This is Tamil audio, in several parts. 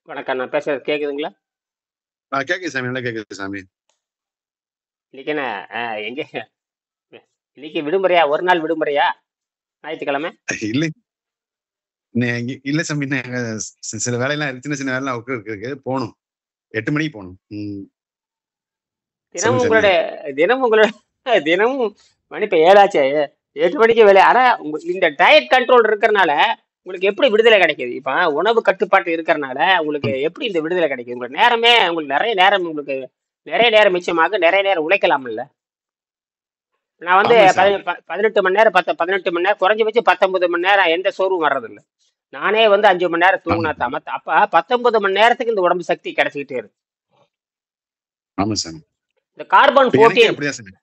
வணக்கம். நான் பேசுறது கேக்குதுங்களா? கேக்குது சாமி, நல்லா கேக்குது சாமி. இன்னைக்கு என்ன எங்க இன்னைக்கு விடுமுறையா? ஒரு நாள் விடுமுறையா? ஞாயிற்றுக்கிழமை. இல்ல இல்ல சாமி, சில வேலையெல்லாம் இருக்கு, சின்ன சின்ன வேலைலாம் இருக்கு, போகணும். 8 மணிக்கு போகணும். தினமும் சொல்லுங்க சாமி. உங்களோட தினமும் உங்களோட தினமும் மணி இப்ப 7 ஆச்சே. 8 மணிக்கு வேலை. ஆனா இந்த டயட் கண்ட்ரோல் இருக்கறனால உங்களுக்கு எப்படி விடுதலை கிடைக்குது? இப்ப உணவு கட்டுப்பாட்டு இருக்கறனால உங்களுக்கு ம், எப்படி இந்த விடுதலை கிடைக்குது? உங்களுக்கு நேரமே உங்களுக்கு நிறைய நேரம் மிச்சமாக நிறைய நேரம் உழைக்கலாம்ல. நான் வந்து ஆமாங்க சாமி. 18 மணி நேரம் 18 மணி நேரம் குறைஞ்சபட்சம் 19 மணி நேரம் எந்த சோர்வும் வர்றதில்ல. நானே வந்து 5 மணி நேரம் ஆமா தூங்கினா தான் அப்ப 19 மணி நேரத்துக்கு இந்த உடம்பு சக்தி கிடைச்சிக்கிட்டே இருக்கு. ஆமா சாமி. இந்த கார்பன் இப்ப எனக்கே 14 அப்படிதான் சாமி.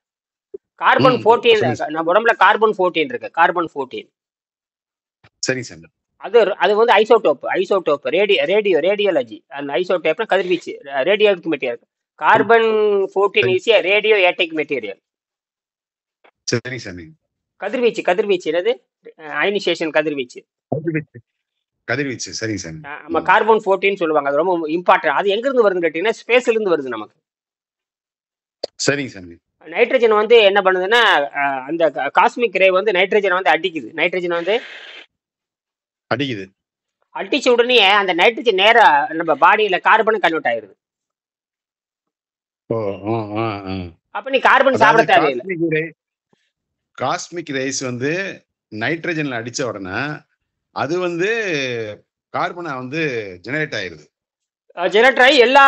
கார்பன் 14 சொல்லுங்க சாமி. நம்ம உடம்புல கார்பன் 14 இருக்கு. கார்பன் 14 சரிங்க சாமி. அது அது வந்து ஐசோடோப் ரேடியாலஜி. அந்த ஐசோடோப்னா கதிர்வீச்சு, ரேடியோ மெட்டீரியல். ம், கார்பன் 14 சரி இஸ் ஏ ரேடியோ ஏட்டிக் மெட்டீரியல். சரிங்க சாமி. கதிர்வீச்சு என்னது? அயனிசேஷன் கதிர்வீச்சு. கதிர்வீச்சு. கதிர்வீச்சு, சரிங்க சாமி. நம்ம கார்பன் 14 சொல்லுவாங்க. அது ரொம்ப இம்பார்ட்டன்ட். அது எங்க இருந்து வருதுன்னு கேட்டீங்கன்னா ஸ்பேஸ்ல இருந்து வருது நமக்கு. சரிங்க சாமி. நைட்ரஜன் வந்து என்ன பண்ணுதுன்னா அந்த காஸ்மிக் ரே வந்து நைட்ரஜனை வந்து அடிக்குது. நைட்ரஜன் வந்து அடிக்குது. அடிச்ச உடனே அந்த நைட்ரஜன் நேரா நம்ம பாடியில கார்பன் கன்வெர்ட் ஆயிருது. ஓ, ஆ, ஆ, ஆ. அப்ப நீ கார்பன் அதாவது சாப்பிட தேவையில்லை. காஸ்மிக் ரேஸ் வந்து நைட்ரஜன்ல அடிச்ச உடனே அது வந்து கார்பனா வந்து ஜெனரேட் ஆயிருது. ஜெனரேட்டர் ஆகி எல்லா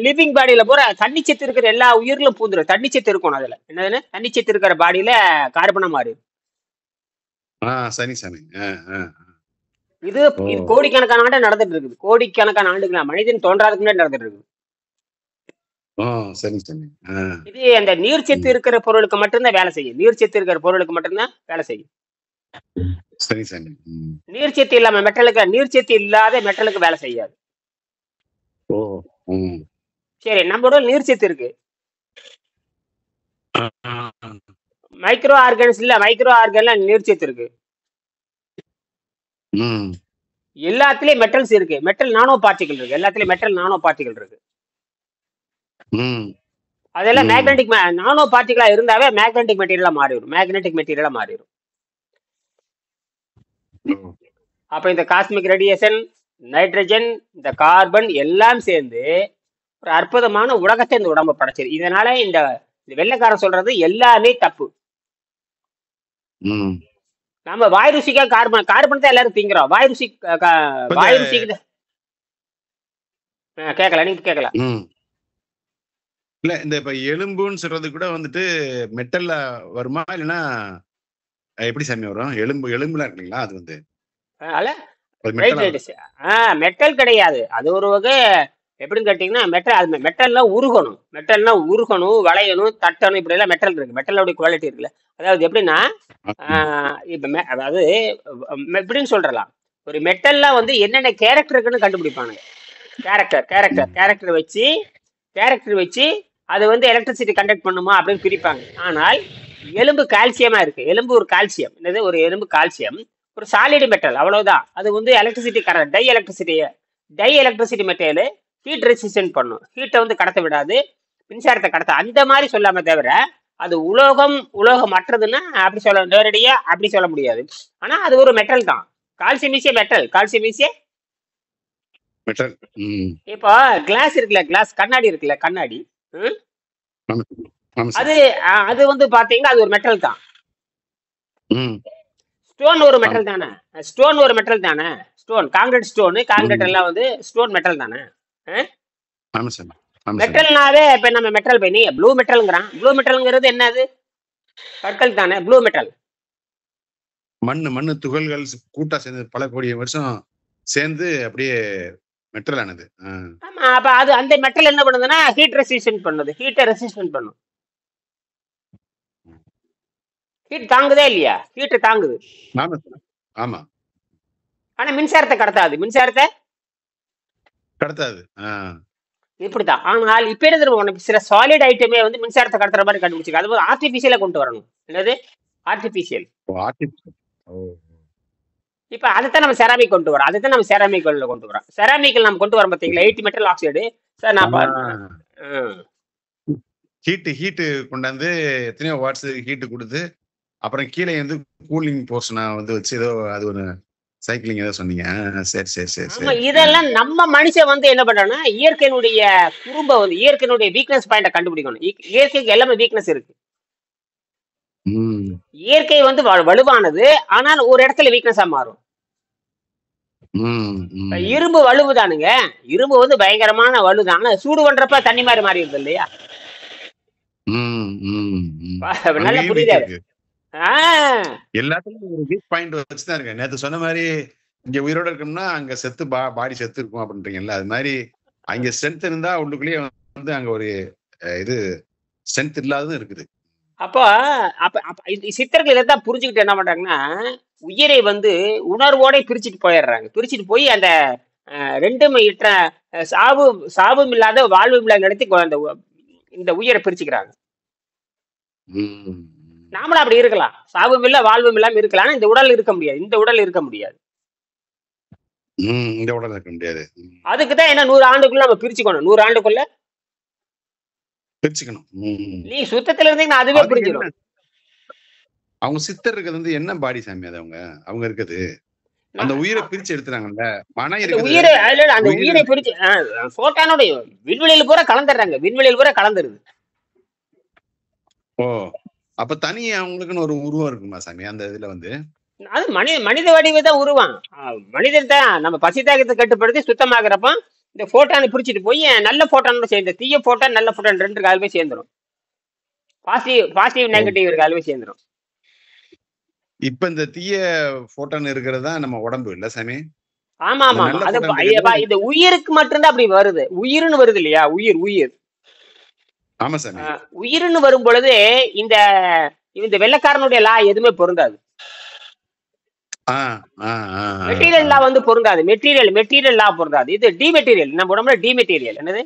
லிவிங் பாடியில பூரா தண்ணிச்சத்து இருக்கிற எல்லா உயிர்களும் பூந்துரும். தண்ணிச்சத்து இருக்கும் அதுல. என்னதுன்னு தண்ணிச்சத்து இருக்கிற பாடியில கார்பனா மாறிடும். சரி சாமி. இது ஓ, இது கோடிக்கணக்கான ஆண்டு நடந்துட்டு இருக்குது. கோடிக்கணக்கான ஆண்டுகளா மனிதன் தோன்றாதுக்கு முன்னாடி நடந்துட்டு இருக்குது. சரி சாமி. இது அந்த நீர்ச்சத்து ம், இருக்கிற பொருளுக்கு மட்டும்தான் வேலை செய்யும். நீர்ச்சத்து இருக்கிற பொருளுக்கு மட்டும்தான் வேலை செய்யும். சரி சாமி. நீர்ச்சத்து இல்லாம நீர்ச்சத்து இல்லாத மெட்டலுக்கு வேலை செய்யாது. ஓ, ம். சரி, நம்ம உடல் நீர்ச்சத்து இருக்கு. ஆ, ஆ, மைக்ரோ ஆர்கன்ல நீர்ச்சத்து இருக்கு. ம், எல்லாத்துலயும் மெட்டல்ஸ் இருக்கு. மெட்டல் நானோ பார்ட்டிகல் இருக்கு. எல்லாத்துலயும் மெட்டல் நானோ பார்ட்டிகல் இருக்கு. ம், அதெல்லாம் ம். மேக்னெட்டிக் நானோ பார்ட்டிகளா இருந்தாவே மேக்னெட்டிக் மெட்டீரியலா மாறிடும். ஓ, அப்ப இந்த காஸ்மிக் ரேடியேஷன், நைட்ரஜன், இந்த கார்பன் எல்லாம் சேர்ந்து ஒரு அற்புதமான உலகத்தை இந்த உடம்பு படைச்சது. இதனால இந்த வெள்ளைக்காரன் சொல்றது எல்லாமே தப்பு. ம். நம்ம வாய் ருசிக்கா கார்பன் தான் எல்லாரும் திங்கிறோம். வாய் ருசி இப்ப இந்த வாய் ருசிக்கு கேட்கல, நீங்க கேட்கல. இல்ல, இந்த இப்ப எலும்புன்னு சொல்றது கூட வந்துட்டு மெட்டல்ல வருமா, இல்லைன்னா எப்படி சாமி வரும்? எலும்புலாம் இருக்குங்களா, அது வந்து அல்ல, அது ரைட் மெட்டலா ரைட். வரும்? மெட்டல் கிடையாது. அது ஒரு வகை. எப்படின்னு கேட்டீங்கன்னா மெட்டல்லாம் உருகணும், வளையணும், தட்டணும். இப்படி எல்லாம் மெட்டல் இருக்கு. மெட்டலோட குவாலிட்டி இருக்குல்ல. அதாவது எப்படின்னா அதாவது எப்படின்னு சொல்றலாம், ஒரு மெட்டல்ல வந்து என்னென்ன கேரக்டர் இருக்குன்னு கண்டுபிடிப்பானுங்க. கேரக்டர் வச்சு அது வந்து எலக்ட்ரிசிட்டி கண்டக்ட் பண்ணுமா அப்படின்னு பிரிப்பாங்க. ஆனால் எலும்பு கால்சியமா இருக்கு. எலும்பு ஒரு கால்சியம். என்னது? ஒரு எலும்பு கால்சியம், ஒரு சாலிட் மெட்டல், அவ்வளவுதான். அது வந்து எலக்ட்ரிசிட்டி டை எலக்ட்ரிசிட்டி மெட்டீரியல் ஹீட் ரெசிஸ்டன்ட் பண்ணும். ஹீட்டை வந்து கடத்த விடாது, மின்சாரத்தை கடத்த. அந்த மாதிரி சொல்லாம தவிர அது உலோகம் மற்றதுன்னா அப்படி சொல்ல நேரடியா அப்படி சொல்ல முடியாது. ஆனா அது ஒரு மெட்டல் தான். Calcium is metal. மெட்டல். இப்போ கிளாஸ் கண்ணாடி இருக்குல்ல, கண்ணாடி. அது அது வந்து பாத்தீங்கன்னா அது ஒரு மெட்டல் தான். ஸ்டோன் ஒரு மெட்டல் தானே. காங்கிரீட் எல்லாம் வந்து ஸ்டோன் மெட்டல் தானே. மெட்டல்னாவே இப்ப நம்ம மெட்டல் நீ ப்ளூ மெட்டல்ங்கிறது என்னது? கற்கள் தானே ப்ளூ மெட்டல். மண்ணு துகள்கள் கூட்டா சேர்ந்து பல கோடி வருஷம் சேர்ந்து அப்படியே மெட்டல் ஆனது. ஆமா, அப்ப அது அந்த மெட்டல் என்ன பண்ணுதுன்னா ஹீட்டை ரெசிஸ்டன்ட் பண்ணும். ஹீட் தாங்குதா இல்லையா? ஹீட் தாங்குது. ஆமா. ஆனா மின்சாரத்தை கடத்தாது. இப்படிதான். ஆனால் இப்ப என்ன, சில சாலிட் ஐட்டமே வந்து மின்சாரத்தை கடத்துற மாதிரி கண்டுபிடிச்சிருக்கு. அது ஆர்டிபிஷியலா கொண்டு வரணும். என்னது? ஆர்டிபிஷியல். இப்ப அதைத்தான் நம்ம செராமிக் கொண்டு வரோம். அதைத்தான் நம்ம செராமிக்கல்ல கொண்டு வரோம். செராமிக்கல் நம்ம கொண்டு வரோம் பாத்தீங்களா, 80 மெட்டல் ஆக்சைடு. சார் நான் ஹீட்டு கொண்டாந்து எத்தனையோ வாட்ஸ் ஹீட்டு கொடுத்து அப்புறம் கீழே வந்து கூலிங் போர்ஷனை வந்து வச்சு ஏதோ அது ஒரு சைக்கிளிங் ஏதோ சொன்னீங்க. சரி சரி சரி ஆமா, சரி. இதெல்லாம் நம்ம மனுஷன் வந்து என்ன பண்றான்னா இயற்கையினுடைய குறும்ப வந்து இயற்கையினுடைய வீக்னஸ் பாயிண்ட கண்டுபிடிக்கணும். இயற்கைக்கு எல்லாமே வீக்னஸ் இருக்கு. ம் இயற்கை வந்து வலுவானது, ஆனால் ஒரு இடத்துல வீக்னஸா மாறும். ம் இப்ப ம் இரும்பு வலுவுதானுங்க. இரும்பு வந்து பயங்கரமான வலுதான். ஆனா சூடு பண்றப்ப தண்ணி மாதிரி மாறிடுது இல்லையா? ம் ம் ம். நல்ல அங்கேயும் வீக் புரியுதா? இருக்கு. ஆஹ் எல்லாத்துலயும் ஒரு வீக் பாயிண்ட் வச்சுதான் இருக்கேன். நேத்து சொன்ன மாதிரி இங்க உயிரோட இருக்கணும்னா அங்க செத்து பாடி செத்து இருக்கும் அப்படின்றீங்கல்ல, அது மாதிரி அங்க ஸ்ட்ரென்த் இருந்தா உள்ளுக்குள்ளேயே வந்து அங்க ஒரு இது ஸ்ட்ரென்த் இல்லாததும் இருக்குது. அப்போ அப்ப அப்ப சித்தர்கள் இதைத்தான் புரிஞ்சுக்கிட்டு என்ன பண்றாங்கன்னா உயிரை வந்து உணர்வோட பிரிச்சுட்டு போயிடுறாங்க. பிரிச்சுட்டு போய் அந்த ரெண்டும் இட்ட சாவும் இல்லாத வாழ்வும் இல்லாத நடத்தி அந்த இந்த உயிரை பிரிச்சுக்கிறாங்க. ம் நாமளும் அப்படி இருக்கலாம், சாவும் இல்ல வாழ்வும் இல்லாம இருக்கலாம். ஆனா இந்த உடல் இருக்க முடியாது, இந்த உடல் இருக்க முடியாது. இந்த உடல் இருக்க முடியாது. அதுக்குதான் என்ன 100 ஆண்டுக்குள்ள நம்ம பிரிச்சுக்கணும். 100 ஆண்டுக்குள்ள பிரிச்சுக்கணும். நீ சுத்தத்துல இருந்தீங்கன்னா அதுவே அது புரிஞ்சிடும். என்ன அவங்க சித்தர் இருக்கிறது வந்து என்ன பாடி சாமி அது அவங்க இருக்குது அந்த உயிரை பிரிச்சு எடுத்துறாங்கல்ல, மனம் அந்த இருக்குது. உயிரை அந்த உயிரை பிரிச்சு போட்டானோட விண்வெளியில பூரா கலந்துடுறாங்க. விண்வெளியில பூரா கலந்துருது. ஓ, அப்ப தனி அவங்களுக்குன்னு ஒரு உருவம் இருக்குமா சாமி அந்த இதுல வந்து? அது மனித வடிவை தான் உருவான். மனிதன் தான் நம்ம பசித்தாகத்தை கட்டுப்படுத்தி சுத்தமாகறப்ப இந்த போட்டானை பிரிச்சுட்டு போய் நல்ல போட்டானோட சேர்ந்து தீய போட்டான் நல்ல போட்டான் ரெண்டு காலமே சேர்ந்துடும். பாசிட்டிவ் நெகட்டிவ் இருக்கு, அதுவே சேர்ந்துடும். இப்ப இந்த தீய போட்டான் இருக்கிறது தான் நம்ம உடம்பு இல்ல சாமி? ஆமா ஆமா, அது இந்த உயிருக்கு மட்டும்தான் அப்படி வருது. உயிர்னு வருது இல்லையா? உயிர் ஆமா சாமி. உயிர்னு வரும் பொழுது இந்த இந்த வெள்ளைக்காரனுடைய லா எதுவுமே பொருந்தாது. மெட்டீரியல் லா வந்து பொருந்தாது. மெட்டீரியல் லா பொருந்தாது. இது டிமெட்டீரியல், நம்ம உடம்புல டிமெட்டீரியல். என்னது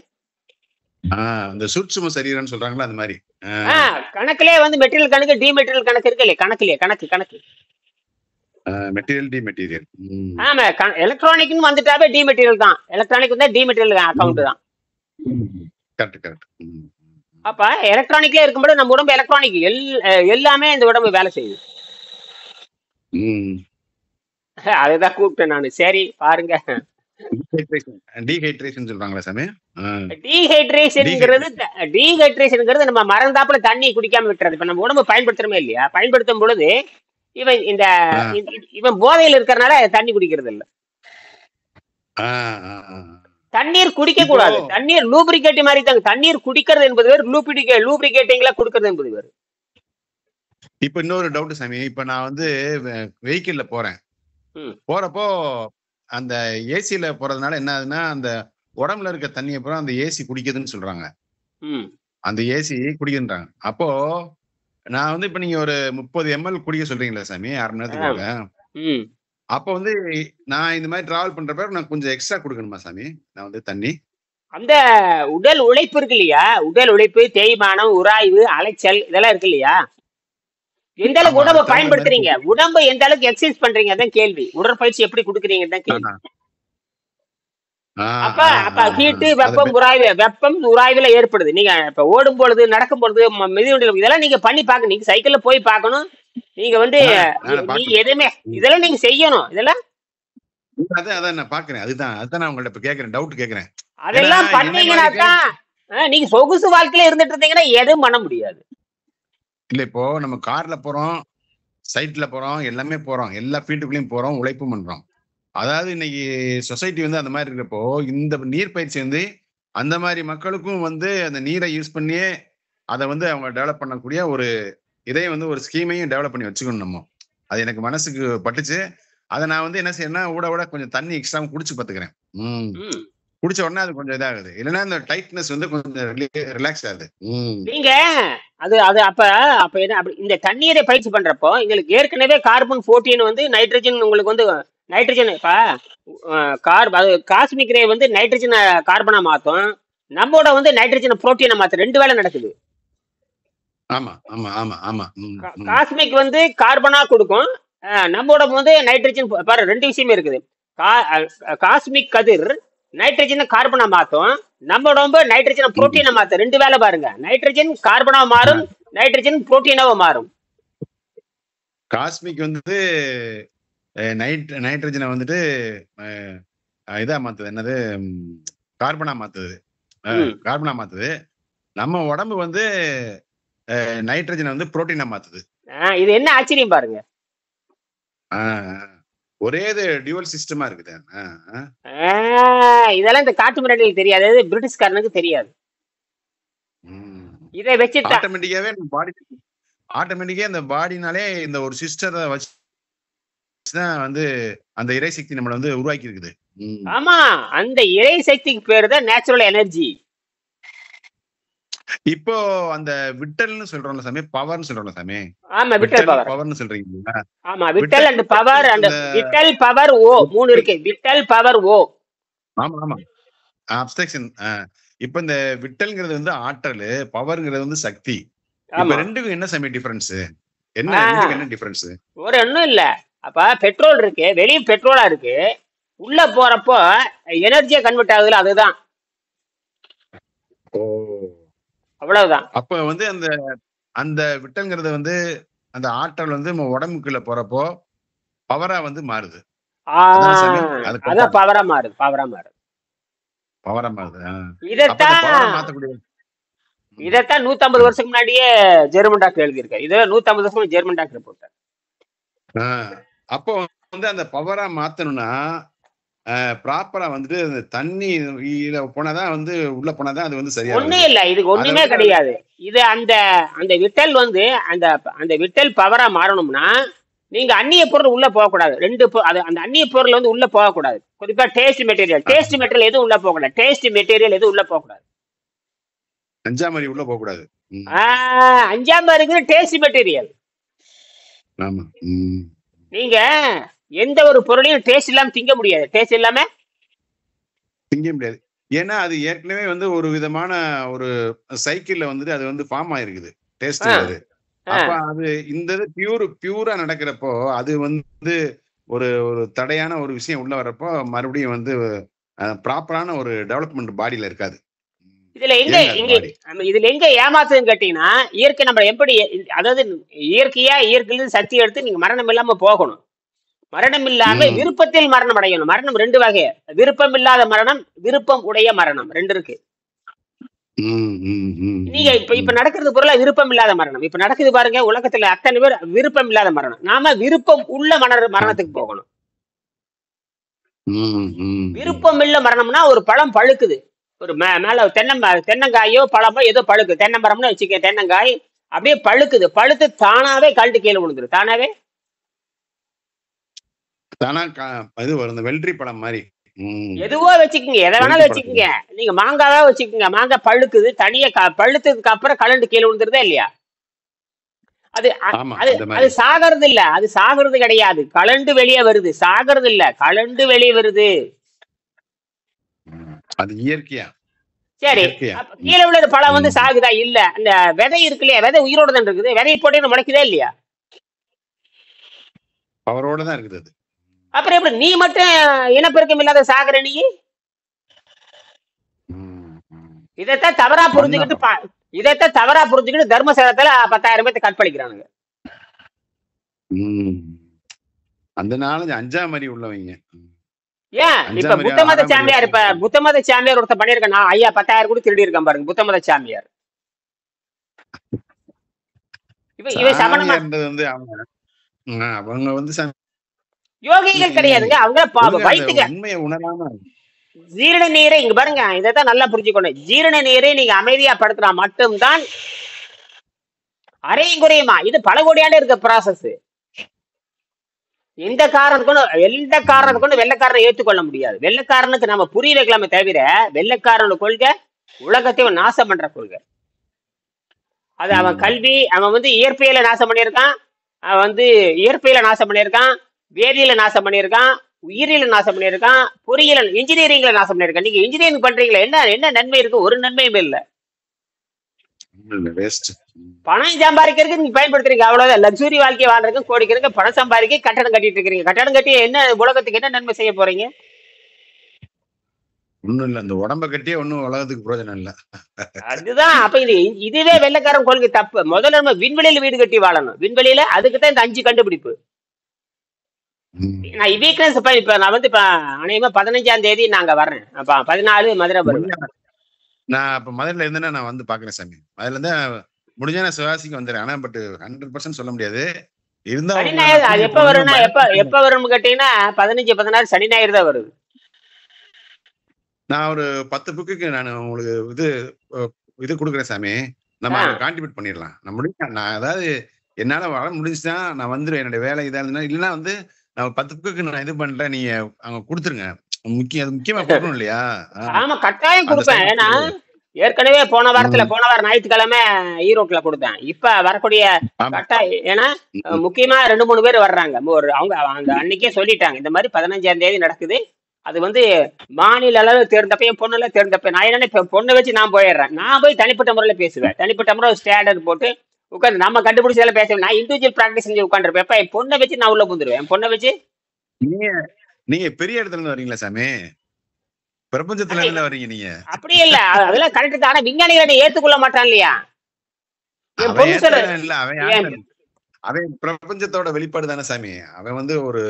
இந்த சூட்சும சரீரம்னு சொல்றாங்களா அந்த மாதிரி. கணக்குலயே வந்து மெட்டீரியல் கணக்கு டிமெட்டீரியல் கணக்கு இருக்கு இல்லையா? கணக்கு மெட்டீரியல் டிமெட்டீரியல். ஆமா, எலக்ட்ரானிக்னு வந்துட்டாவே டிமெட்டீரியல் தான். எலக்ட்ரானிக் வந்து டிமெட்டீரியல் அக்கவுண்ட் தான். கரெக்ட். அப்ப எலக்ட்ரானிக்ல இருக்கும்போது நம்ம உடம்பு எலக்ட்ரானிக் எல்லாமே இந்த உடம்பு வேலை செய்யுது. அதுதான் கூப்பிட்டேன் நானு. சரி பாருங்க, டீஹைட்ரேஷன் சொல்றாங்களா சாமி? டீஹைட்ரேஷன்ங்கிறது நம்ம மறந்தாப்புல தண்ணி குடிக்காம விட்டுறது. இப்ப நம்ம உடம்பு பயன்படுத்துறோமே இல்லையா? பயன்படுத்தும் பொழுது இவன் போதையில இருக்கிறனால தண்ணி குடிக்கிறது இல்ல. தண்ணீர் குடிக்க கூடாது. தண்ணீர் லூப்ரிகேட் மாதிரி தாங்க. தண்ணீர் குடிக்கிறது என்பது வேறு, லூப்ரிகேட்டிங்ல குடுக்கிறது என்பது வேறு. இப்ப இன்னொரு டவுட் சாமி. இப்ப நான் வந்து வெஹிக்கிள்ல போறப்போ அந்த ஏசியில போறதுனால என்ன ஆகுதுன்னா அந்த உடம்புல இருக்க தண்ணியை பூரா அந்த ஏசி குடிக்குதுன்னு சொல்றாங்க. அந்த ஏசி குடிக்குன்றாங்க. அப்போ நான் வந்து இப்ப நீங்க ஒரு 30 ml குடிக்க சொல்றீங்களா சாமி 1/2 மணி நேரத்துக்கு? அப்ப வந்து நான் இந்த மாதிரி டிராவல் பண்றப்ப நான் கொஞ்சம் எக்ஸ்ட்ரா கொடுக்கணுமா சாமி நான் வந்து தண்ணி? அந்த உடல் உழைப்பு இருக்கு இல்லையா? உடல் உழைப்பு, தேய்மானம், உராய்வு, அலைச்சல் இதெல்லாம் இருக்கு இல்லையா? எந்த அளவுக்கு உடம்பை பயன்படுத்துறீங்க, உடம்பை எந்த அளவுக்கு எக்ஸசைஸ் பண்றீங்க தான் கேள்வி. உடற்பயிற்சி எப்படி கொடுக்குறீங்க தான் கேள்வி. அப்ப ஹீட்டு, வெப்பம் உராய்வுல ஏற்படுது. நீங்க இப்ப ஓடும் பொழுது, நடக்கும் பொழுது, மிதிவண்டியில இதெல்லாம் நீங்க பண்ணி பாக்க. நீங்க சைக்கிள்ல போய் பார்க்கணும். நீங்க வந்து எதுவுமே இதெல்லாம் நீங்க செய்யணும். இதெல்லாம் அதான் நான் பாக்குறேன். அதுதான் நான் உங்கள்ட்ட இப்ப கேக்குறேன், டவுட் கேக்குறேன். அதெல்லாம் பண்ணீங்கன்னா தான் நீங்க சொகுசு வாழ்க்கையில இருந்துட்டு இருந்தீங்கன்னா எதுவும் பண்ண முடியாது. இல்ல இப்போ நம்ம கார்ல போறோம், சைட்ல போறோம், எல்லாமே போறோம், எல்லா ஃபீல்டுக்குள்ளயும் போறோம், உழைப்பும் பண்றோம். அதாவது இன்னைக்கு சொசைட்டி வந்து அந்த மாதிரி இருக்கிறப்போ இந்த நீர் பயிற்சி வந்து அந்த மாதிரி மக்களுக்கும் வந்து அந்த நீரை யூஸ் பண்ணியே அதை வந்து அவங்க டெவலப் பண்ணக்கூடிய ஒரு இதையும் வந்து ஒரு ஸ்கீமையும் டெவலப் பண்ணி வச்சுக்கணும். நம்ம அது எனக்கு மனசுக்கு பட்டுச்சு. அதை நான் வந்து என்ன செய்யணும்னா விட கொஞ்சம் தண்ணி எக்ஸ்ட்ரா குடிச்சு பார்த்துக்கிறேன். குடிச்ச உடனே அது கொஞ்சம் இதாகுது. இல்லைன்னா இந்த டைட்னஸ் வந்து கொஞ்சம் ரிலாக்ஸ் ஆகுது. நீங்க அது அப்ப என்ன அப்படி இந்த தண்ணீரை பயிற்சி பண்றப்போ எங்களுக்கு ஏற்கனவே கார்பன் 14 வந்து நைட்ரஜன், உங்களுக்கு வந்து நைட்ரஜன் இப்ப காஸ்மிக் ரே வந்து நைட்ரஜனை கார்பனா மாத்தும், நம்மோட வந்து நைட்ரஜனை புரோட்டீனை மாத்தும். 2 வேலை நடக்குது. ஆமா ஆமா ஆமா ஆமா. காஸ்மிக் வந்து கார்பனா கொடுக்கும், நம்ம உடம்பு வந்து நைட்ரஜன் பாரு 2 விஷயமே இருக்குது. காஸ்மிக் கதிர் நைட்ரஜனை கார்பனா மாத்தும். நம்ம உடம்பு நைட்ரஜனை புரோட்டீனை மாத்தும். 2 வேலை பாருங்க. நைட்ரஜன் கார்பனா மாறும், நைட்ரஜன் புரோட்டீனாவா மாறும். காஸ்மிக் வந்து நைட்ரஜனை வந்துட்டு இதா மாத்துது, என்னது கார்பனா மாத்துது. கார்பனா மாத்துது. நம்ம உடம்பு வந்து நைட்ரஜனை வந்து புரோட்டீனா மாத்துது. இது என்ன ஆச்சரியம் பாருங்க. ஒரே டியூவல் சிஸ்டமா இருக்குது. இதெல்லாம் இந்த காட்டு மிராண்டிகளுக்கு தெரியாது, பிரிட்டிஷ்காரனுக்கு தெரியாது. இதை வச்சு ஆட்டோமேட்டிக்காவே அந்த பாடினாலே இந்த ஒரு சிஸ்டரை வச்சுதான் வந்து அந்த இறை சக்தி நம்மள வந்து உருவாக்கி இருக்குது. ஆமா, அந்த இறை சக்திக்கு பேரு தான் நேச்சுரல் எனர்ஜி. இப்போ அந்த விட்டல்னு சொல்றோம்ல சாமி, பவர்னு சொல்றோம்ல சாமி. ஆமா, விட்டல் பவர்னு சொல்றீங்களா? ஆமா, விட்டல் அண்ட் பவர். அந்த விட்டல் பவர் ஓ 3 இருக்கு. விட்டல் பவர் ஓ. ஆமா ஆமா, அப்ஸ்ட்ரக்ஷன். இப்போ இந்த விட்டல்ங்கிறது வந்து ஆற்றல், பவர்ங்கிறது வந்து சக்தி. இப்ப ரெண்டுக்கும் என்ன சாமி டிஃபரன்ஸ்? என்ன டிஃபரன்ஸ்? ஒரு ஒண்ணும் இல்ல. அப்ப பெட்ரோல் இருக்கு, வெளியே பெட்ரோலா இருக்கு, உள்ள போறப்போ எனர்ஜியா கன்வெர்ட் ஆகுதுல, அதுதான். அவ்வளவுதான். அப்ப வந்து அந்த விட்டல்ங்கிறது வந்து அந்த ஆற்றல் வந்து உடம்புக்குள்ள போறப்போ பவரா வந்து மாறுது. அதான் பவரா மாறுது. இதத்தான் 150 வருஷத்துக்கு முன்னாடியே ஜெர்மன் டாக்டர் எழுதியிருக்காரு. இது 150 வருஷம் ஜெர்மன் டாக்டர் போட்டார். அப்போ வந்து அந்த பவரா மாத்தணும்னா ப்ராப்பரா வந்துட்டு அந்த தண்ணி போனாதான் வந்து உள்ள போனாதான் அது வந்து சரியா. ஒண்ணும் இல்ல, இதுக்கு ஒண்ணுமே கிடையாது. இது அந்த விட்டல் வந்து அந்த விட்டல் பவரா மாறணும்னா நீங்க அந்நிய பொருள் உள்ள போகக்கூடாது. அந்த அந்நிய பொருள் வந்து உள்ள போகக்கூடாது. குறிப்பா டேஸ்ட் மெட்டீரியல் எதுவும் உள்ள போகக்கூடாது. டேஸ்ட் மெட்டீரியல் எதுவும் உள்ள போகக்கூடாது. அஞ்சாமரி உள்ள போகக்கூடாது. அஞ்சாமரிக்கு டேஸ்ட் மெட்டீரியல். ஆமா, நீங்க எந்த ஒரு பொருளையும் டேஸ்ட் இல்லாம திங்க முடியாது. டேஸ்ட் இல்லாம திங்க முடியாது. ஏன்னா அது ஏற்கனவே வந்து ஒரு விதமான ஒரு சைக்கிள்ல வந்து அது வந்து ஃபார்ம் ஆயிருக்குது டேஸ்ட். அப்ப அது இந்த பியூரா நடக்கிறப்போ அது வந்து ஒரு தடையான ஒரு விஷயம் உள்ள வரப்போ மறுபடியும் வந்து ப்ராப்பரான ஒரு டெவலப்மெண்ட் பாடியில இருக்காது. இதுல எங்க ஏமாத்துன்னு கேட்டீங்கன்னா, இயற்கை நம்ம எப்படி, அதாவது இயற்கையிலிருந்து சக்தி எடுத்து நீங்க மரணம் இல்லாம போகணும். மரணம் இல்லாம விருப்பத்தில் மரணம் அடையணும். மரணம் 2 வகை. விருப்பம் இல்லாத மரணம், விருப்பம் உடைய மரணம், 2 இருக்கு. நீங்க இப்ப நடக்கிறது பொருளா விருப்பம் இல்லாத மரணம். இப்ப நடக்குது பாருங்க, உலகத்துல அத்தனை பேர் விருப்பம் இல்லாத மரணம். நாம விருப்பம் உள்ள மரணத்துக்கு போகணும். விருப்பம் இல்ல மரணம்னா, ஒரு பழம் பழுக்குது, ஒரு மேல தென்னங்காயோ பழமோ ஏதோ பழுக்கு, தென்னை மரம்னு வச்சுக்க, தென்னங்காய் அப்படியே பழுக்குது, பழுத்து தானாவே கழட்டு கீழே விழுந்துரு. தானாவே இது வரும், வெள்ளரி பழம் மாதிரி. எதுவோ வச்சுக்கோங்க, எதை வேணாலும் வச்சுக்கோங்க. நீங்க மாங்காவா வச்சுக்கோங்க, மாங்காய் பழுக்குது, தனியா பழுத்ததுக்கு அப்புறம் கலண்டு கீழே விழுந்துருதா இல்லையா? அது சாகிறது இல்ல, அது சாகிறது கிடையாது, கலண்டு வெளியே வருது. சாகிறது இல்ல, கலண்டு வெளியே வருது. அது இயற்கையா? சரி, கீழே விழுற பழம் வந்து சாகுதா? இல்ல. அந்த விதை இருக்கு இல்லையா, விதை உயிரோட தான் இருக்குது. விதையை போட்டு முளைக்குதா இல்லையா? அவரோட தான் இருக்குது. அப்புறம் எப்படி நீ மட்டும் இனப்பெருக்கம் இல்லாத சாகுற? நீ இதைத்தான் தவறா புரிஞ்சுக்கிட்டு தர்மசாலத்துல 10,000 பேர்த்த கற்பழிக்கிறானுங்க. அந்த நாள் அஞ்சாமரி உள்ளவங்க. ஏன் இப்ப புத்த மத சாமியார் ஒருத்தர் பண்ணிருக்கா? ஐயா 10,000 கூட திருடி இருக்கான் பாருங்க, புத்த மத சாமியார். இவன் சமணமா அவங்க வந்து யோகிகள் கிடையாதுங்க. அவங்க வயிற்றுக்கு ஜீரண நீரை, இங்க பாருங்க, இதைத்தான் நல்லா புரிஞ்சுக்கணும். ஜீரண நீரை நீங்க அமைதியா படுத்தினா மட்டும்தான் அரையும் குறையுமா. இது பல கோடியாண்டு இருக்க ப்ராசஸ். எந்த காரணத்துக்கு வெள்ளைக்காரனை ஏற்றுக்கொள்ள முடியாது. வெள்ளைக்காரனுக்கு நம்ம புரிய வைக்கலாமே தவிர, வெள்ளைக்காரனோட கொள்கை உலகத்தை நாசம் பண்ற கொள்கை. அது அவன் கல்வி, அவன் வந்து இயற்பியலை நாசம் பண்ணியிருக்கான், அவன் வந்து இயற்பியலை நாசம் பண்ணியிருக்கான், வேதியில நாசம் பண்ணியிருக்கான், உயிரியல நாசம் பண்ணியிருக்கான், பொறியியல் இன்ஜினியரிங்ல நாசம் பண்ணியிருக்கான். நீங்க இன்ஜினியரிங் பண்றீங்களா? என்ன நன்மை இருக்கு? ஒரு நன்மையும் இல்லை. இல்ல வேஸ்ட். பணம் சம்பாதிக்கிறதுக்கு நீங்க பயன்படுத்துறீங்க, அவ்வளவுதான். லக்ஸுரி வாழ்க்கை வாழ்றதுக்கு கோடிக்கிறதுக்கு பணம் சம்பாதிக்க கட்டடம் கட்டிட்டு இருக்கீங்க. கட்டடம் கட்டி என்ன உலகத்துக்கு என்ன நன்மை செய்ய போறீங்க? ஒண்ணும் இல்ல, அந்த உடம்ப கட்டியே ஒண்ணும் உலகத்துக்கு பிரயோஜனம் இல்ல. அதுதான். அப்ப இதுவே வெள்ளைக்காரன் கொள்கை தப்பு. முதல்ல நம்ம விண்வெளியில வீடு கட்டி வாழணும். விண்வெளியில அதுக்கு தான் இந்த 5 கண்டுபிடிப்பு. நான் வீக்னஸ் இப்ப நான் வந்து இப்ப அநேகமா 15ஆம் தேதி நாங்க வர்றேன். அப்ப 14 மதுரை வருவேன். நான் இப்ப மதுரையில இருந்தேன்னா நான் வந்து பாக்குறேன் சாமி. மதுரையில இருந்தா முடிஞ்சா நான் சிவகாசிக்கு வந்துடுறேன். ஆனா பட் 100% சொல்ல முடியாது. இருந்தா சனி ஞாயிறு அது எப்ப வரும்னா எப்ப வரும்னு கேட்டீங்கன்னா 15, 16 சனி ஞாயிறு தான் வருது. நான் ஒரு 10 புக்குக்கு நான் உங்களுக்கு இது கொடுக்குறேன் சாமி. நம்ம கான்ட்ரிபியூட் பண்ணிடலாம். நான் அதாவது என்னால வர முடிஞ்சுன்னா நான் வந்துடுவேன். என்னுடைய வேலை இதா இருந்ததுன்னா, இல்லைன்னா வந்து நான் 10 புக்குக்கு நான் இது பண்றேன், நீங்க அவங்க கொடுத்துருங்க. அது முக்கியமா கொடுக்கணும் இல்லையா? ஆமா, கட்டாயம் கொடுப்பேன். ஏன்னா ஏற்கனவே போன வாரம் ஞாயிற்றுக்கிழமை ஈரோட்ல கொடுத்தேன். இப்ப வரக்கூடிய கட்டாயம், ஏன்னா முக்கியமா 2-3 பேர் வர்றாங்க. அவங்க அந்த அன்னைக்கே சொல்லிட்டாங்க, இந்த மாதிரி 15ஆம் தேதி நடக்குது. அது வந்து மாநில அளவு தேர்ந்தப்ப, என் பொண்ணுல தேர்ந்தப்ப நான் என்ன பொண்ணை வச்சு நான் போயிடுறேன். நான் போய் தனிப்பட்ட முறையில பேசுவேன். தனிப்பட்ட முறை ஸ்டாண்டர்ட் போட்டு உட்காந்து நம்ம கண்டுபிடிச்சால பேசுவேன். நான் இண்டிவிஜுவல் ப்ராக்டிஸ் செஞ்சு உட்காந்துருப்பேன். எப்ப என் பொண்ணை வச்சு நான் உள்ள புந்துருவேன். என் பொண்ணை வச்சு. நீங்க பெரிய இடத்துல இருந்து வரீங்களா சாமி? பிரபஞ்சத்துல இருந்து வரீங்க நீங்க? அப்படி இல்ல, அதெல்லாம் கரெக்ட் தான். ஆனா விஞ்ஞானிகளை ஏத்துக்கொள்ள மாட்டான் இல்லையா? என் பொண்ணு சொல்ற அவன் பிரபஞ்சத்தோட வெளிப்பாடு தானே சாமி. அவன் வந்து ஒரு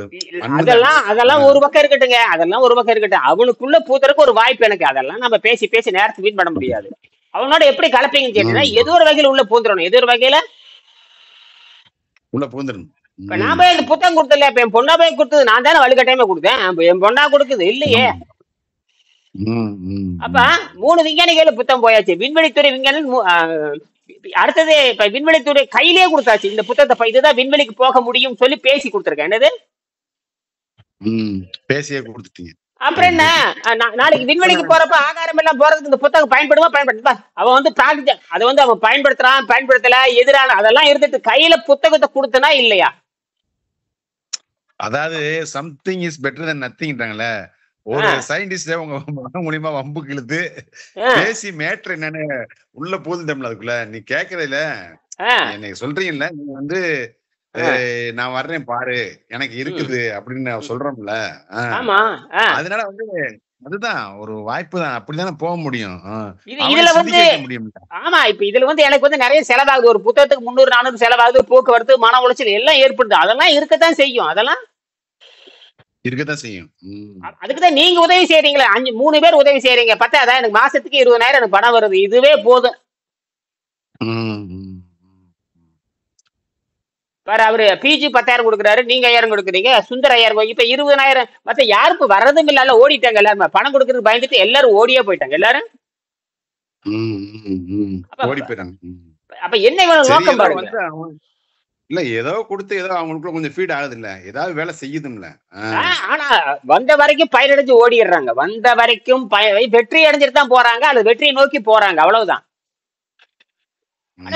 அதெல்லாம் ஒரு பக்கம் இருக்கட்டுங்க. அதெல்லாம் ஒரு பக்கம் இருக்கட்டும். அவனுக்குள்ள பூத்தருக்கு ஒரு வாய்ப்பு எனக்கு. அதெல்லாம் நம்ம பேசி நேரத்தை வீண் பண்ண முடியாது. அவனோட எப்படி கலப்பீங்கன்னு கேட்டீங்கன்னா, ஏதோ ஒரு வகையில உள்ள பூந்துடணும். ஏதோ ஒரு வகையில உள்ள பூந்துடணும். இப்ப நான் போய் இந்த புத்தகம் கொடுத்தல, இப்ப என் பொண்ணா போய் கொடுத்தது நான் தானே வலுக்கட்டாயமா கொடுத்தேன். என் பொண்ணா கொடுக்குது இல்லையே. அப்ப 3 விஞ்ஞானிகள் புத்தகம் போயாச்சு. விண்வெளித்துறை விஞ்ஞானி அடுத்தது இப்ப விண்வெளித்துறை கையிலேயே கொடுத்தாச்சு இந்த புத்தகத்தை. இதுதான் விண்வெளிக்கு போக முடியும் சொல்லி பேசி கொடுத்துருக்கேன். என்னது பேசியே கொடுத்துட்டீங்க. அப்புறம் என்ன, நாளைக்கு விண்வெளிக்கு போறப்ப ஆகாரம் எல்லாம் போறதுக்கு இந்த புத்தகம் பயன்படுத்தா? அவன் வந்து அதை வந்து அவன் பயன்படுத்துறான் பயன்படுத்தல எதிரான அதெல்லாம் இருந்துட்டு கையில புத்தகத்தை கொடுத்தனா இல்லையா? அதாவது சம்திங் இஸ் பெட்டர் தென் நத்திங்ன்றாங்கல்ல. ஒரு சயின்டிஸ்ட் உங்க மூலியமா வம்புக்கு இழுத்து பேசி மேட்ரு என்னன்னு உள்ள போதுட்டோம்ல. அதுக்குள்ள நீ கேக்குறதுல என்னை சொல்றீங்கல்ல, நீங்க வந்து நான் வர்றேன் பாரு எனக்கு இருக்குது அப்படின்னு நான் சொல்றோம்ல. அதனால வந்து அதுதான் ஒரு வாய்ப்பு தான். அப்படிதானே போக முடியும். இதுல வந்து ஆமா, இப்ப இதுல வந்து எனக்கு வந்து நிறைய செலவாகுது. ஒரு புத்தகத்துக்கு 300-400 செலவாகுது. போக்குவரத்து, மன உளைச்சல் எல்லாம் ஏற்படுது. அதெல்லாம் இருக்கத்தான் செய்யும். அதெல்லாம் இருக்கத்தான் செய்யும். அதுக்குதான் நீங்க உதவி செய்யறீங்களா? 3 பேர் உதவி செய்யறீங்க. பார்த்தா அதான் எனக்கு மாசத்துக்கு 20,000 எனக்கு பணம் வருது. இதுவே போதும். பாரு, அவரு பிஜி 10,000 கொடுக்குறாரு, நீங்க 1000 கொடுக்குறீங்க. சுந்தர் 1000. இப்ப 20,000 மத்த யாருக்கும் வர்றதும் இல்ல. ஓடிட்டாங்க எல்லாரும். பணம் கொடுக்கறதுக்கு பயந்துட்டு எல்லாரும் ஓடியே போயிட்டாங்க எல்லாரும். அப்ப என்ன வேணும் நோக்கம் பாருங்க. இல்ல ஏதோ கொடுத்து ஏதோ அவங்களுக்குள்ள கொஞ்சம் ஃபீட் ஆகுது இல்ல, ஏதாவது வேலை செய்யுதும்ல. ஆனா வந்த வரைக்கும் பயனடைஞ்சு ஓடிடுறாங்க. வந்த வரைக்கும் வெற்றி அடைஞ்சிட்டு தான் போறாங்க. அது வெற்றியை நோக்கி போறாங்க. அவ்வளவுதான்.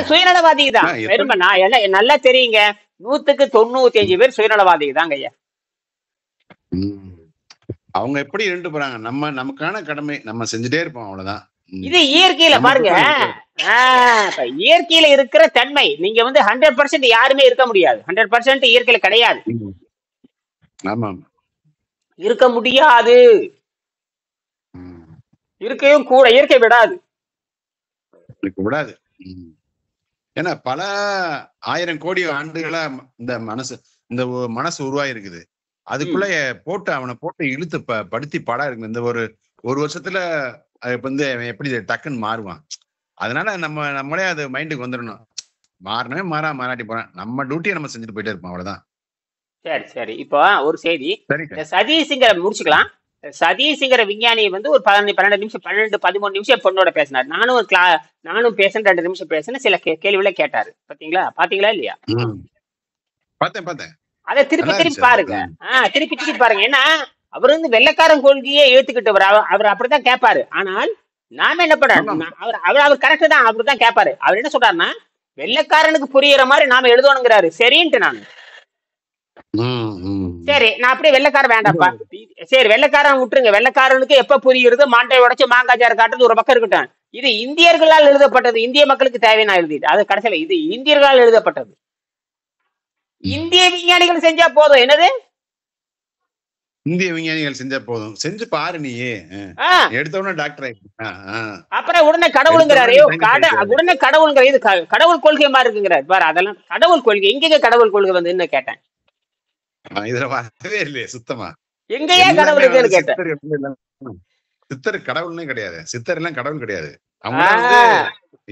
சுயநலவாதி தான். பெருமை நான் நல்லா தெரியுங்க. 100க்கு 95 பேர் சுயநலவாதி தாங்க ஐயா. அவங்க எப்படி இருந்து போறாங்க. நமக்கான கடமை நம்ம செஞ்சுட்டே இருப்போம். அவ்வளவுதான். இது இயற்கையில பாருங்க. இயற்கையில இருக்கிற தன்மை நீங்க வந்து 100% யாருமே இருக்க முடியாது. 100% இயற்கையில கிடையாது. இருக்க முடியாது. இருக்கையும் கூட இயற்கை விடாது. ஏன்னா பல 1000 கோடி ஆண்டுகளா இந்த மனசு உருவாகி இருக்குது. அதுக்குள்ள அவனை போட்டு இழுத்து படுத்தி பாடா இருக்கு. இந்த ஒரு வருஷத்துல வந்து எப்படி டக்குன்னு மாறுவான். அதனால நம்மளே அது மைண்டுக்கு வந்துடணும். மாறவே மாறாட்டி போறேன். நம்ம டியூட்டியை நம்ம செஞ்சுட்டு போயிட்டே இருப்போம். அவ்வளவுதான். சரி. இப்போ ஒரு செய்தி சதீஷ்ங்கிற முடிச்சுக்கலாம். சதீஷ்ங்கிற விஞ்ஞானி வந்து ஒரு 12 நிமிஷம் 13 நிமிஷம் பொண்ணோட பேசினார். நானும் பேசுறேன். 2 நிமிஷம் பேசுறேன். சில கேள்விகளை கேட்டாரு. பாத்தீங்களா இல்லையா? பார்த்தேன். அதை திருப்பி பாருங்க. திருப்பி பாருங்க. ஏன்னா அவர் வந்து வெள்ளைக்காரன் கொள்கையே ஏத்துக்கிட்டவர். அவர் அப்படித்தான் கேட்பாரு. ஆனால் நாம என்ன பண்றோம், அவர் கரெக்ட் தான். அவர் தான் கேட்பாரு. அவர் என்ன சொல்றாருன்னா, வெள்ளைக்காரனுக்கு புரியுற மாதிரி நாம எழுதணுங்கிறாரு. சரின்ட்டு நான் சரி, நான் அப்படியே வெள்ளைக்காரன் வேண்டாப்பா. சரி, வெள்ளைக்காரன் விட்டுருங்க. வெள்ளைக்காரனுக்கு எப்ப புரியுறது, மாண்டை உடைச்சு மாங்காச்சார காட்டுறது ஒரு பக்கம் இருக்கட்டும். இது இந்தியர்களால் எழுதப்பட்டது, இந்திய மக்களுக்கு தேவையான எழுதிட்டு அது கடைசியில இது இந்தியர்களால் எழுதப்பட்டது. இந்திய விஞ்ஞானிகள் செஞ்சா போதும். என்னது இந்திய விஞ்ஞானிகள் செஞ்சா போதும், செஞ்சு பாரு நீ. எடுத்தவொடனே டாக்டர் அப்புறம் உடனே கடவுளுங்கிறாரு. உடனே கடவுளுங்கிற இது கடவுள் கொள்கை மாதிரி இருக்குங்கிறாரு பாரு. அதெல்லாம் கடவுள் கொள்கை எங்க கடவுள் கொள்கை வந்து கேட்டேன். இதுல வரவே இல்லையே சுத்தமா. எங்கயா கடவுள் இருக்குன்னு கேட்டேன். சித்தர் கடவுள்னே கிடையாது. சித்தர் எல்லாம் கடவுள் கிடையாது. அவங்க வந்து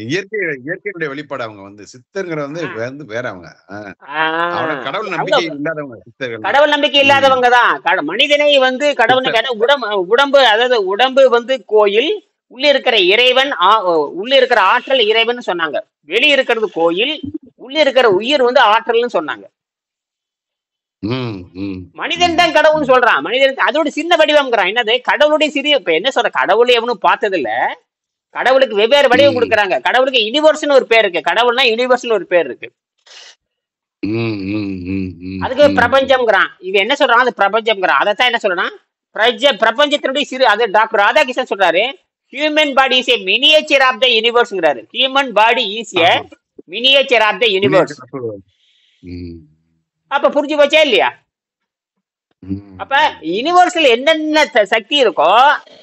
இயற்கையுடைய வெளிப்பாடு. அவங்க வந்து சித்தர்ங்கிற வந்து வேற. அவங்க கடவுள் நம்பிக்கை இல்லாதவங்க சித்தர்கள். கடவுள் நம்பிக்கை இல்லாதவங்க தான் மனிதனை வந்து கடவுள் உடம்பு, அதாவது உடம்பு வந்து கோயில், உள்ள இருக்கிற இறைவன், உள்ள இருக்கிற ஆற்றல் இறைவன் சொன்னாங்க. வெளியே இருக்கிறது கோயில், உள்ள இருக்கிற உயிர் வந்து ஆற்றல்னு சொன்னாங்க. மனிதன் தான் கடவுள்னு சொல்றான். மனிதனுக்கு அதோட சின்ன வடிவம்ங்கிறான். என்னது கடவுளுடைய சிறிய. இப்ப என்ன சொல்ற, கடவுளை எவனும் பார்த்தது இல்ல. கடவுளுக்கு வெவ்வேறு வடிவம் கொடுக்குறாங்க. கடவுளுக்கு யூனிவர்ஸ்னு ஒரு பேர் இருக்கு. கடவுள்னா யூனிவர்ஸ்னு ஒரு பேர் இருக்கு. அதுக்கு பிரபஞ்சம்ங்கிறான். இவன் என்ன சொல்றான், அது பிரபஞ்சம்ங்கிறான். அதைத்தான் என்ன சொல்றான், பிரபஞ்சத்தினுடைய சிறு. அது டாக்டர் ராதாகிருஷ்ணன் சொல்றாரு, human body is a miniature of the யூனிவர்ஸ்ங்கிறாரு. Human body is a miniature of the universe. அப்ப புரிஞ்சு போச்சா இல்லையா? அப்ப யூனிவர்ஸ்ல என்னென்ன சக்தி இருக்கோ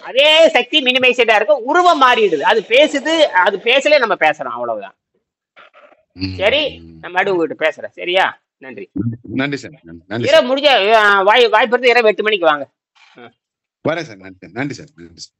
அதே சக்தி மினிமைசேட்டா இருக்கும். உருவம் மாறிடுது. அது பேசுது, அது பேசல, நம்ம பேசுறோம், அவ்வளவுதான். சரி, நம்ம அடுவு கிட்ட பேசுறேன். சரியா? நன்றி. நன்றி சார். இரவு முடிஞ்ச வாய்ப்பு இரவு 8 மணிக்கு வாங்க. வரேன் சார். நன்றி சார். நன்றி சார்.